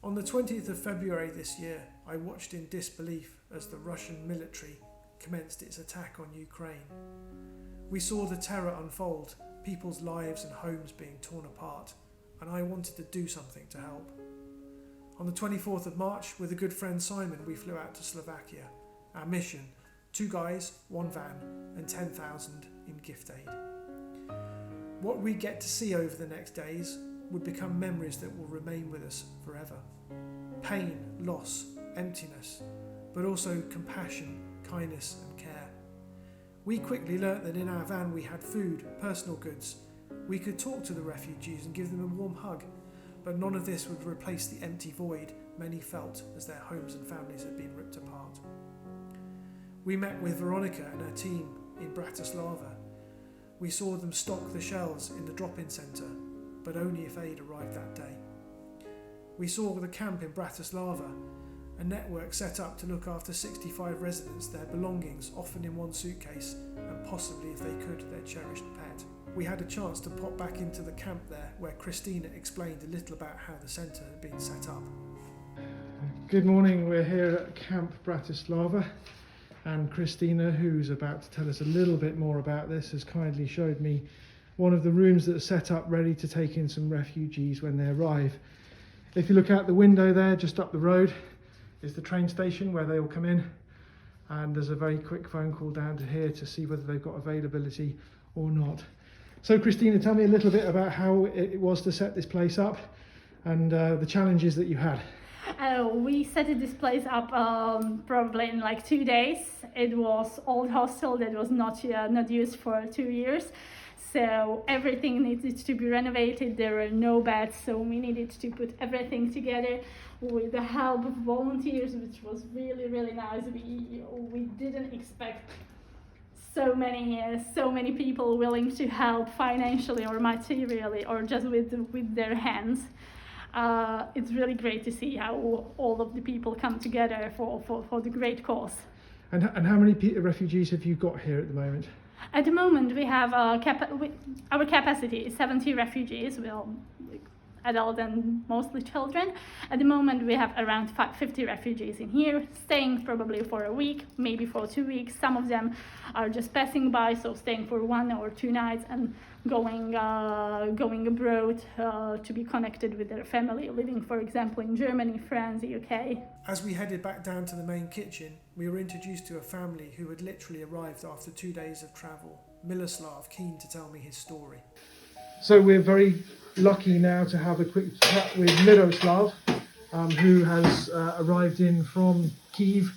On the 20th of February this year, I watched in disbelief as the Russian military commenced its attack on Ukraine. We saw the terror unfold, people's lives and homes being torn apart, and I wanted to do something to help. On the 24th of March, with a good friend Simon, we flew out to Slovakia. Our mission, 2 guys, 1 van, and 10,000 in gift aid. What we get to see over the next days would become memories that will remain with us forever. Pain, loss, emptiness, but also compassion, kindness and care. We quickly learnt that in our van we had food, personal goods. We could talk to the refugees and give them a warm hug, but none of this would replace the empty void many felt as their homes and families had been ripped apart. We met with Veronica and her team in Bratislava. We saw them stock the shells in the drop-in centre, but only if aid arrived that day. We saw the camp in Bratislava, a network set up to look after 65 residents, their belongings often in one suitcase, and possibly, if they could, their cherished pet. We had a chance to pop back into the camp there, where Christina explained a little about how the centre had been set up. Good morning, we're here at Camp Bratislava, and Christina, who's about to tell us a little bit more about this, has kindly showed me one of the rooms that are set up ready to take in some refugees when they arrive. If you look out the window there, just up the road, is the train station where they all come in, and there's a very quick phone call down to here to see whether they've got availability or not. So Christina, tell me a little bit about how it was to set this place up and the challenges that you had. We set this place up probably in like 2 days. It was old hostel that was not used for 2 years. So everything needed to be renovated. There were no beds, so we needed to put everything together with the help of volunteers, which was really, really nice. We didn't expect so many people willing to help financially or materially or just with their hands. It's really great to see how all of the people come together for the great cause. And how many refugees have you got here at the moment? At the moment, we have our capacity is 70 refugees, adults and mostly children. At the moment, we have around 50 refugees in here, staying probably for a week, maybe for 2 weeks. Some of them are just passing by, so staying for 1 or 2 nights and going abroad to be connected with their family, living, for example, in Germany, France, the UK. As we headed back down to the main kitchen, we were introduced to a family who had literally arrived after 2 days of travel. Miloslav, keen to tell me his story. So we're very lucky now to have a quick chat with Miroslav, who has arrived in from Kyiv,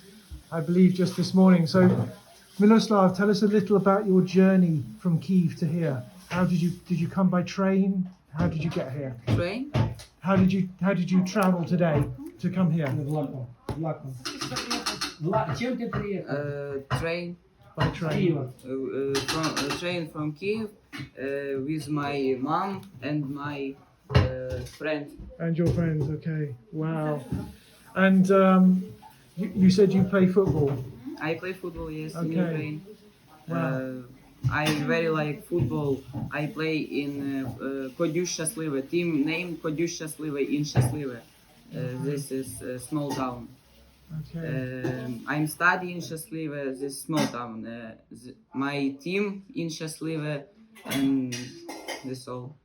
I believe, just this morning. So Miroslav, tell us a little about your journey from Kyiv to here. How did you come by train? How did you get here? Train? How did you travel today to come here? Train. By train. Train from Kyiv with my mom and my friend. And your friends, okay. Wow. And you said you play football? I play football, yes, Okay. in Ukraine. Wow. I very like football. I play in Kodyu Shaslive, team named Kodyu Shaslive in Shaslive. This is a small town. Okay. I'm studying in Shaslive, this small town. My team in Shaslive, and this all.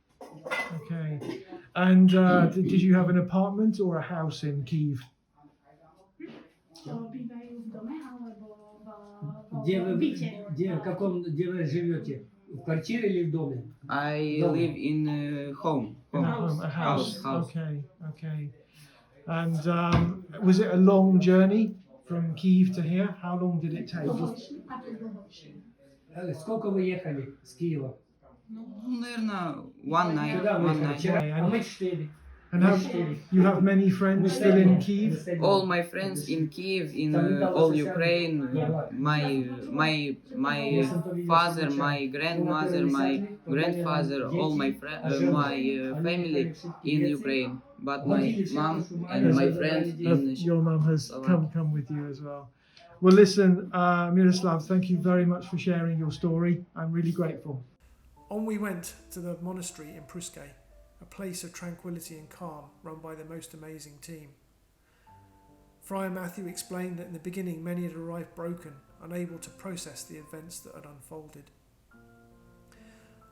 Okay. And did you have an apartment or a house in Kyiv? Где вы живете? В квартире или в доме? I live in home. In a house. House. Okay. And was it a long journey from Kyiv to here? How long did it take? Сколько вы ехали с Киева? Наверное, one night. Куда вы One ехали? night. Вчера. Okay, А мы 4. And you have many friends still in Kyiv? All my friends in Kyiv, in all Ukraine, my father, my grandmother, my grandfather, all my family in Ukraine, but my mom and my friend in Your mum has come with you as well. Well, listen, Miroslav, thank you very much for sharing your story. I'm really grateful. On we went to the monastery in Pruskay. a place of tranquility and calm run by the most amazing team. Friar Matthew explained that in the beginning many had arrived broken, unable to process the events that had unfolded.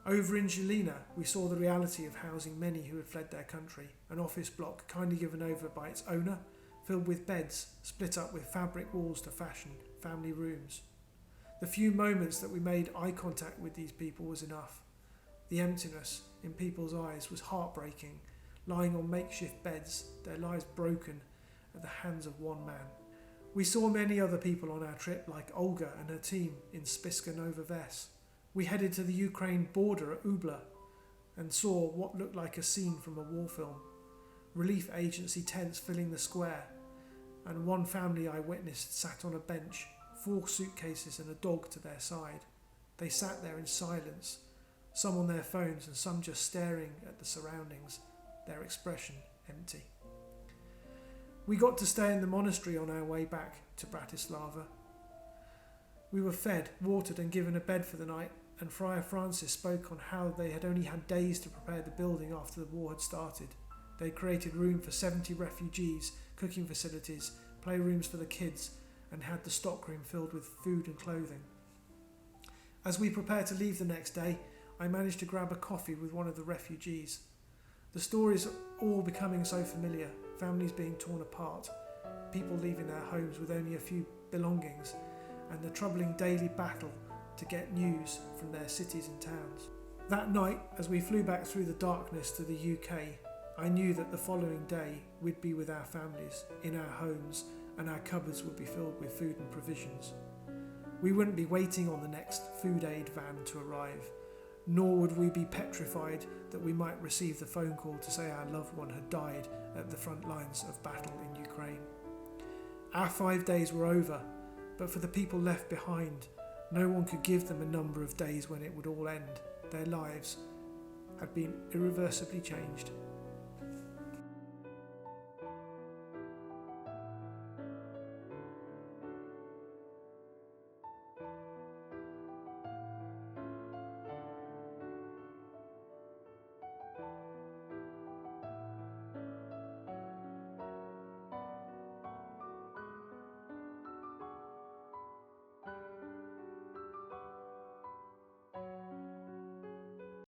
Over in Žilina, we saw the reality of housing many who had fled their country, an office block kindly given over by its owner, filled with beds, split up with fabric walls to fashion family rooms. The few moments that we made eye contact with these people was enough. The emptiness in people's eyes was heartbreaking, lying on makeshift beds, their lives broken at the hands of one man. We saw many other people on our trip, like Olga and her team in Spišská Nová Ves. We headed to the Ukraine border at Ubla and saw what looked like a scene from a war film. Relief agency tents filling the square, and one family I witnessed sat on a bench, 4 suitcases and a dog to their side. They sat there in silence, some on their phones and some just staring at the surroundings, their expression empty. We got to stay in the monastery on our way back to Bratislava. We were fed, watered and given a bed for the night, and Friar Francis spoke on how they had only had days to prepare the building after the war had started. They created room for 70 refugees, cooking facilities, playrooms for the kids, and had the stockroom filled with food and clothing. As we prepared to leave the next day, I managed to grab a coffee with one of the refugees. The stories are all becoming so familiar, families being torn apart, people leaving their homes with only a few belongings, and the troubling daily battle to get news from their cities and towns. That night, as we flew back through the darkness to the UK, I knew that the following day we'd be with our families, in our homes, and our cupboards would be filled with food and provisions. We wouldn't be waiting on the next food aid van to arrive, nor would we be petrified that we might receive the phone call to say our loved one had died at the front lines of battle in Ukraine. Our 5 days were over, but for the people left behind, no one could give them a number of days when it would all end. Their lives had been irreversibly changed.